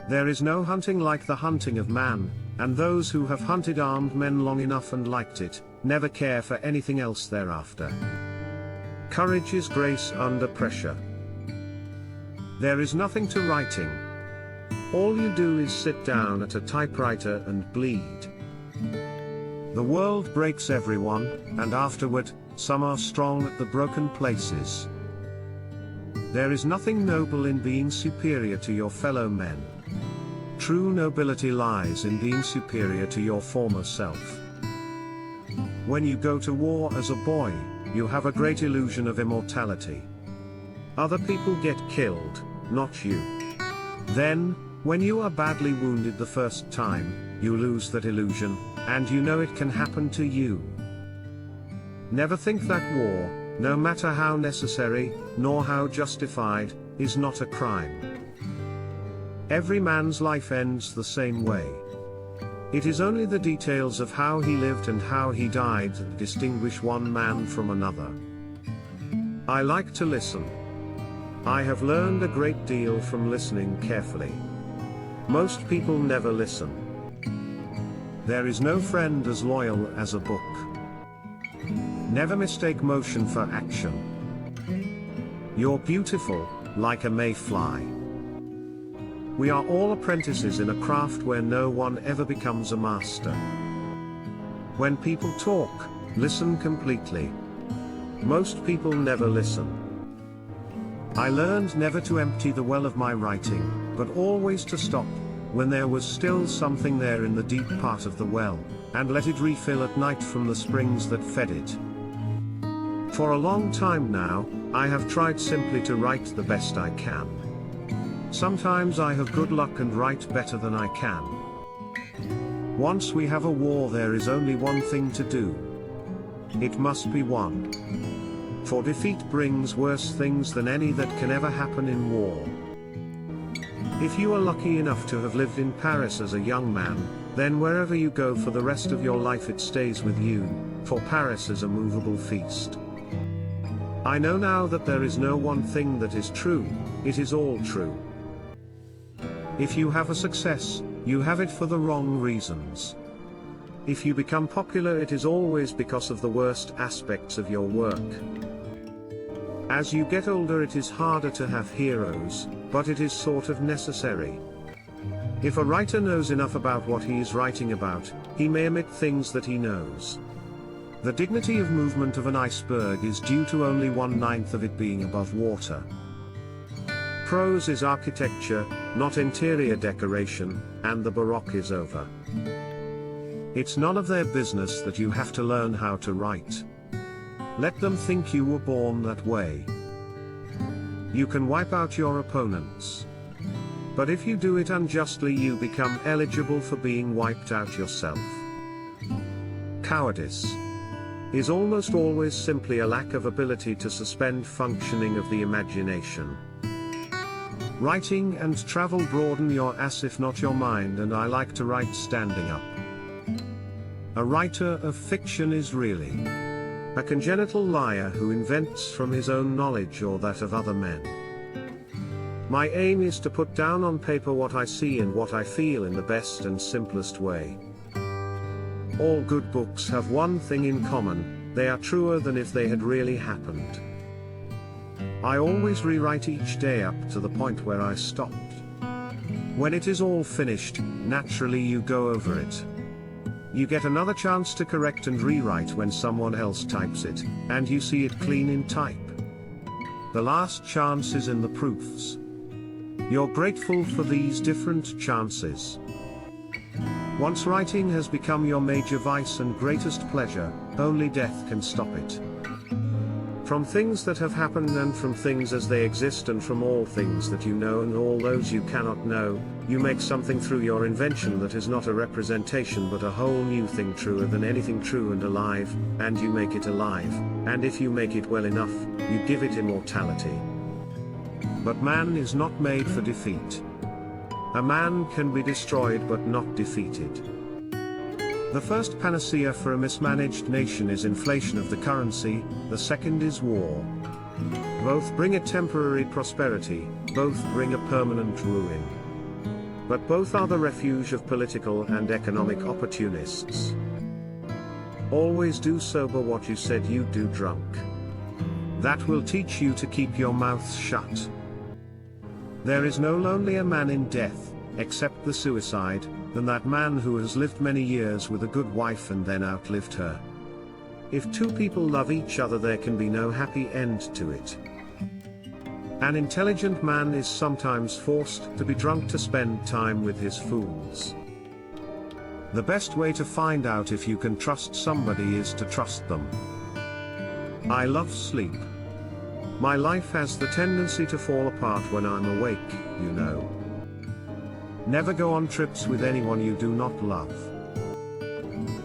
There is no hunting like the hunting of man, and those who have hunted armed men long enough and liked it, never care for anything else thereafter. Courage is grace under pressure. There is nothing to writing. All you do is sit down at a typewriter and bleed. The world breaks everyone, and afterward, some are strong at the broken places. There is nothing noble in being superior to your fellow men. True nobility lies in being superior to your former self. When you go to war as a boy, you have a great illusion of immortality. Other people get killed, not you. Then, when you are badly wounded the first time, you lose that illusion, and you know it can happen to you. Never think that war, no matter how necessary, nor how justified, is not a crime. Every man's life ends the same way. It is only the details of how he lived and how he died that distinguish one man from another. I like to listen. I have learned a great deal from listening carefully. Most people never listen. There is no friend as loyal as a book. Never mistake motion for action. You're beautiful, like a mayfly. We are all apprentices in a craft where no one ever becomes a master. When people talk, listen completely. Most people never listen. I learned never to empty the well of my writing, but always to stop, when there was still something there in the deep part of the well, and let it refill at night from the springs that fed it. For a long time now, I have tried simply to write the best I can. Sometimes I have good luck and write better than I can. Once we have a war, there is only one thing to do. It must be won. For defeat brings worse things than any that can ever happen in war. If you are lucky enough to have lived in Paris as a young man, then wherever you go for the rest of your life it stays with you, for Paris is a movable feast. I know now that there is no one thing that is true, it is all true. If you have a success, you have it for the wrong reasons. If you become popular, it is always because of the worst aspects of your work. As you get older, it is harder to have heroes, but it is sort of necessary. If a writer knows enough about what he is writing about, he may omit things that he knows. The dignity of movement of an iceberg is due to only 1/9 of it being above water. Prose is architecture, not interior decoration, and the Baroque is over. It's none of their business that you have to learn how to write. Let them think you were born that way. You can wipe out your opponents. But if you do it unjustly, you become eligible for being wiped out yourself. Cowardice is almost always simply a lack of ability to suspend functioning of the imagination. Writing and travel broaden your ass if not your mind, and I like to write standing up. A writer of fiction is really a congenital liar who invents from his own knowledge or that of other men. My aim is to put down on paper what I see and what I feel in the best and simplest way. All good books have one thing in common: they are truer than if they had really happened. I always rewrite each day up to the point where I stopped. When it is all finished, naturally you go over it. You get another chance to correct and rewrite when someone else types it, and you see it clean in type. The last chance is in the proofs. You're grateful for these different chances. Once writing has become your major vice and greatest pleasure, only death can stop it. From things that have happened and from things as they exist and from all things that you know and all those you cannot know, you make something through your invention that is not a representation but a whole new thing, truer than anything true and alive, and you make it alive, and if you make it well enough, you give it immortality. But man is not made for defeat. A man can be destroyed but not defeated. The first panacea for a mismanaged nation is inflation of the currency, the second is war. Both bring a temporary prosperity, both bring a permanent ruin. but both are the refuge of political and economic opportunists. Always do sober what you said you'd do drunk. That will teach you to keep your mouth shut. There is no lonelier man in death, except the suicide, than that man who has lived many years with a good wife and then outlived her. If two people love each other, there can be no happy end to it. An intelligent man is sometimes forced to be drunk to spend time with his fools. The best way to find out if you can trust somebody is to trust them. I love sleep. My life has the tendency to fall apart when I'm awake, you know. Never go on trips with anyone you do not love.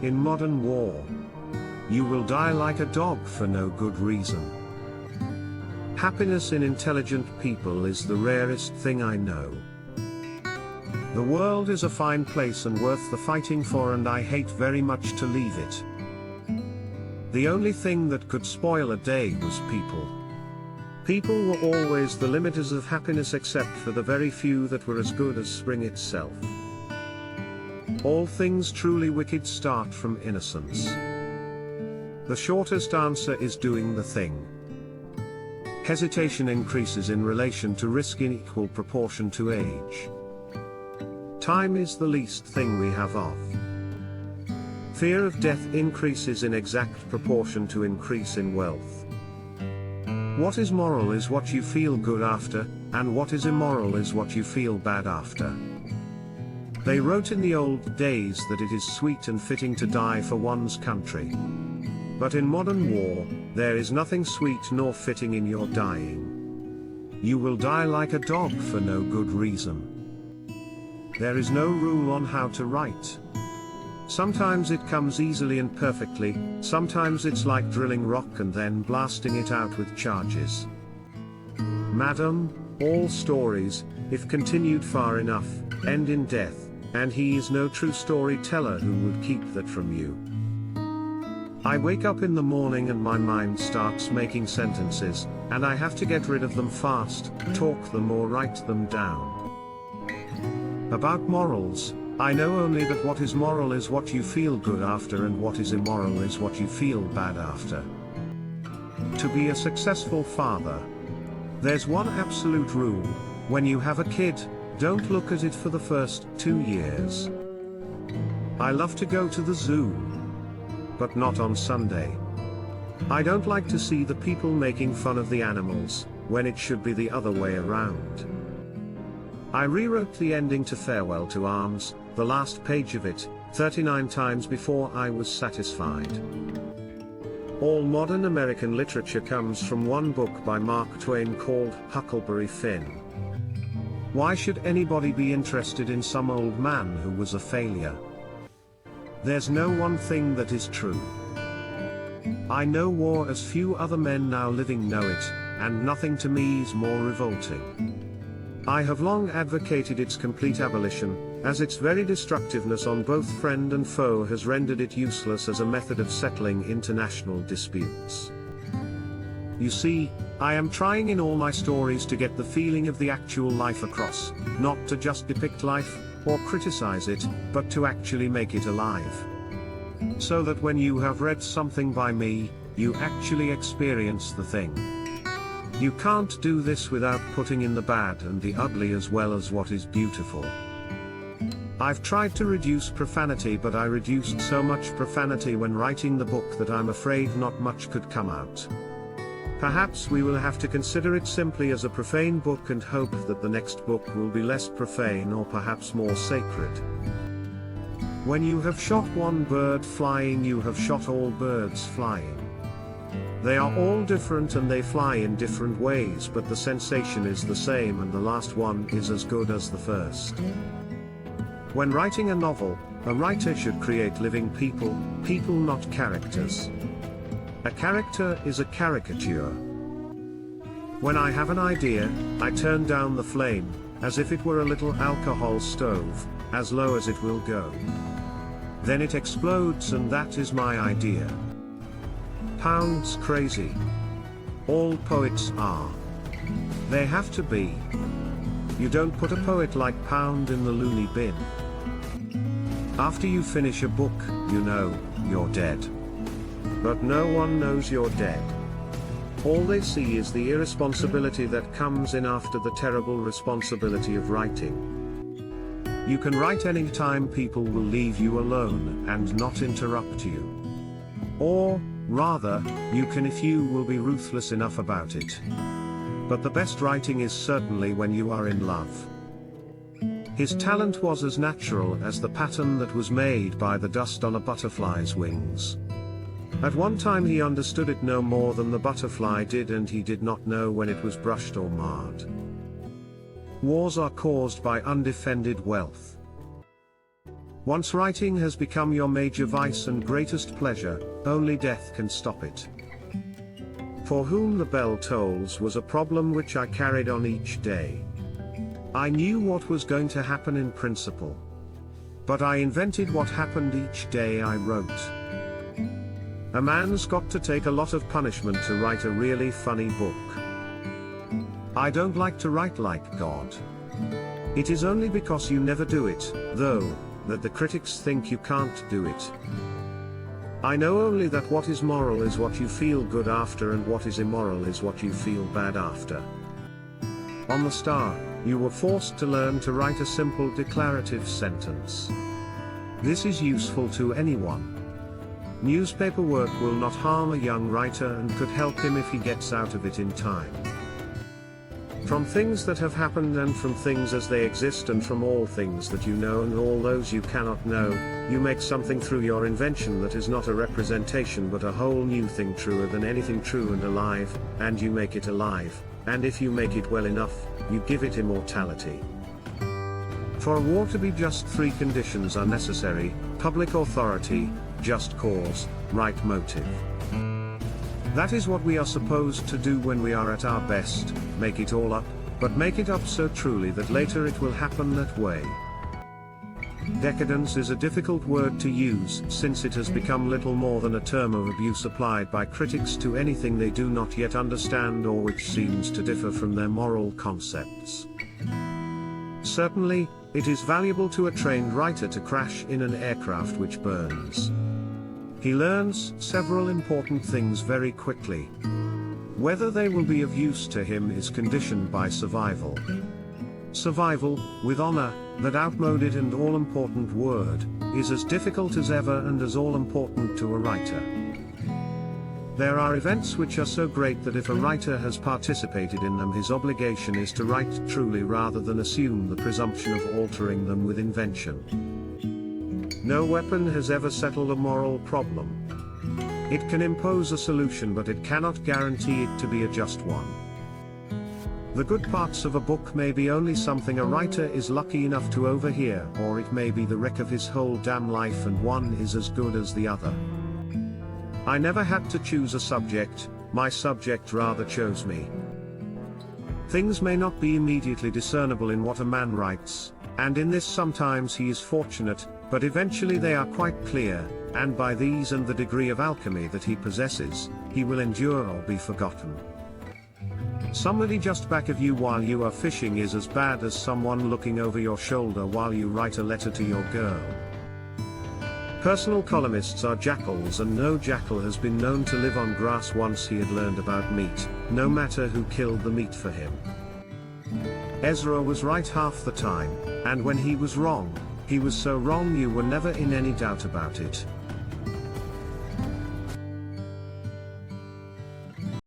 In modern war, you will die like a dog for no good reason. Happiness in intelligent people is the rarest thing I know. The world is a fine place and worth the fighting for, and I hate very much to leave it. The only thing that could spoil a day was people. People were always the limiters of happiness, except for the very few that were as good as spring itself. All things truly wicked start from innocence. The shortest answer is doing the thing. Hesitation increases in relation to risk in equal proportion to age. Time is the least thing we have of. Fear of death increases in exact proportion to increase in wealth. What is moral is what you feel good after, and what is immoral is what you feel bad after. They wrote in the old days that it is sweet and fitting to die for one's country. But in modern war, there is nothing sweet nor fitting in your dying. You will die like a dog for no good reason. There is no rule on how to write. Sometimes it comes easily and perfectly, sometimes it's like drilling rock and then blasting it out with charges. Madam, all stories, if continued far enough, end in death, and he is no true storyteller who would keep that from you. I wake up in the morning and my mind starts making sentences, and I have to get rid of them fast, talk them or write them down. About morals, I know only that what is moral is what you feel good after, and what is immoral is what you feel bad after. To be a successful father, there's one absolute rule: when you have a kid, don't look at it for the first 2 years. I love to go to the zoo, but not on Sunday. I don't like to see the people making fun of the animals, when it should be the other way around. I rewrote the ending to Farewell to Arms, the last page of it, 39 times before I was satisfied. All modern American literature comes from one book by Mark Twain called Huckleberry Finn. Why should anybody be interested in some old man who was a failure? There's no one thing that is true. I know war as few other men now living know it, and nothing to me is more revolting. I have long advocated its complete abolition, as its very destructiveness on both friend and foe has rendered it useless as a method of settling international disputes. You see, I am trying in all my stories to get the feeling of the actual life across, not to just depict life, or criticize it, but to actually make it alive. So that when you have read something by me, you actually experience the thing. You can't do this without putting in the bad and the ugly as well as what is beautiful. I've tried to reduce profanity, but I reduced so much profanity when writing the book that I'm afraid not much could come out. Perhaps we will have to consider it simply as a profane book and hope that the next book will be less profane, or perhaps more sacred. When you have shot one bird flying, you have shot all birds flying. They are all different and they fly in different ways, but the sensation is the same, and the last one is as good as the first. When writing a novel, a writer should create living people, people not characters. A character is a caricature. When I have an idea, I turn down the flame, as if it were a little alcohol stove, as low as it will go. Then it explodes, and that is my idea. Pounds crazy. All poets are. They have to be. you don't put a poet like Pound in the loony bin. After you finish a book, you know, you're dead. But no one knows you're dead. All they see is the irresponsibility that comes in after the terrible responsibility of writing. You can write any time people will leave you alone and not interrupt you. Or, rather, you can if you will be ruthless enough about it. But the best writing is certainly when you are in love. His talent was as natural as the pattern that was made by the dust on a butterfly's wings. At one time he understood it no more than the butterfly did, and he did not know when it was brushed or marred. Wars are caused by undefended wealth. Once writing has become your major vice and greatest pleasure, only death can stop it. For whom the bell tolls was a problem which I carried on each day. I knew what was going to happen in principle. But I invented what happened each day I wrote. A man's got to take a lot of punishment to write a really funny book. I don't like to write like God. It is only because you never do it, though, that the critics think you can't do it. I know only that what is moral is what you feel good after, and what is immoral is what you feel bad after. On the Star, you were forced to learn to write a simple declarative sentence. This is useful to anyone. Newspaper work will not harm a young writer and could help him if he gets out of it in time. From things that have happened, and from things as they exist, and from all things that you know and all those you cannot know, you make something through your invention that is not a representation but a whole new thing, truer than anything true and alive, and you make it alive, and if you make it well enough, you give it immortality. For a war to be just, three conditions are necessary: public authority, just cause, right motive. That is what we are supposed to do when we are at our best, make it all up, but make it up so truly that later it will happen that way. Decadence is a difficult word to use, since it has become little more than a term of abuse applied by critics to anything they do not yet understand or which seems to differ from their moral concepts. Certainly, it is valuable to a trained writer to crash in an aircraft which burns. He learns several important things very quickly. Whether they will be of use to him is conditioned by survival. Survival, with honor, that outmoded and all-important word, is as difficult as ever and as all-important to a writer. There are events which are so great that if a writer has participated in them, his obligation is to write truly rather than assume the presumption of altering them with invention. No weapon has ever settled a moral problem. It can impose a solution, but it cannot guarantee it to be a just one. The good parts of a book may be only something a writer is lucky enough to overhear, or it may be the wreck of his whole damn life, and one is as good as the other. I never had to choose a subject, my subject rather chose me. Things may not be immediately discernible in what a man writes, and in this sometimes he is fortunate, but eventually they are quite clear, and by these and the degree of alchemy that he possesses, he will endure or be forgotten. Somebody just back of you while you are fishing is as bad as someone looking over your shoulder while you write a letter to your girl. Personal columnists are jackals, and no jackal has been known to live on grass once he had learned about meat, no matter who killed the meat for him. Ezra was right half the time, and when he was wrong, he was so wrong you were never in any doubt about it.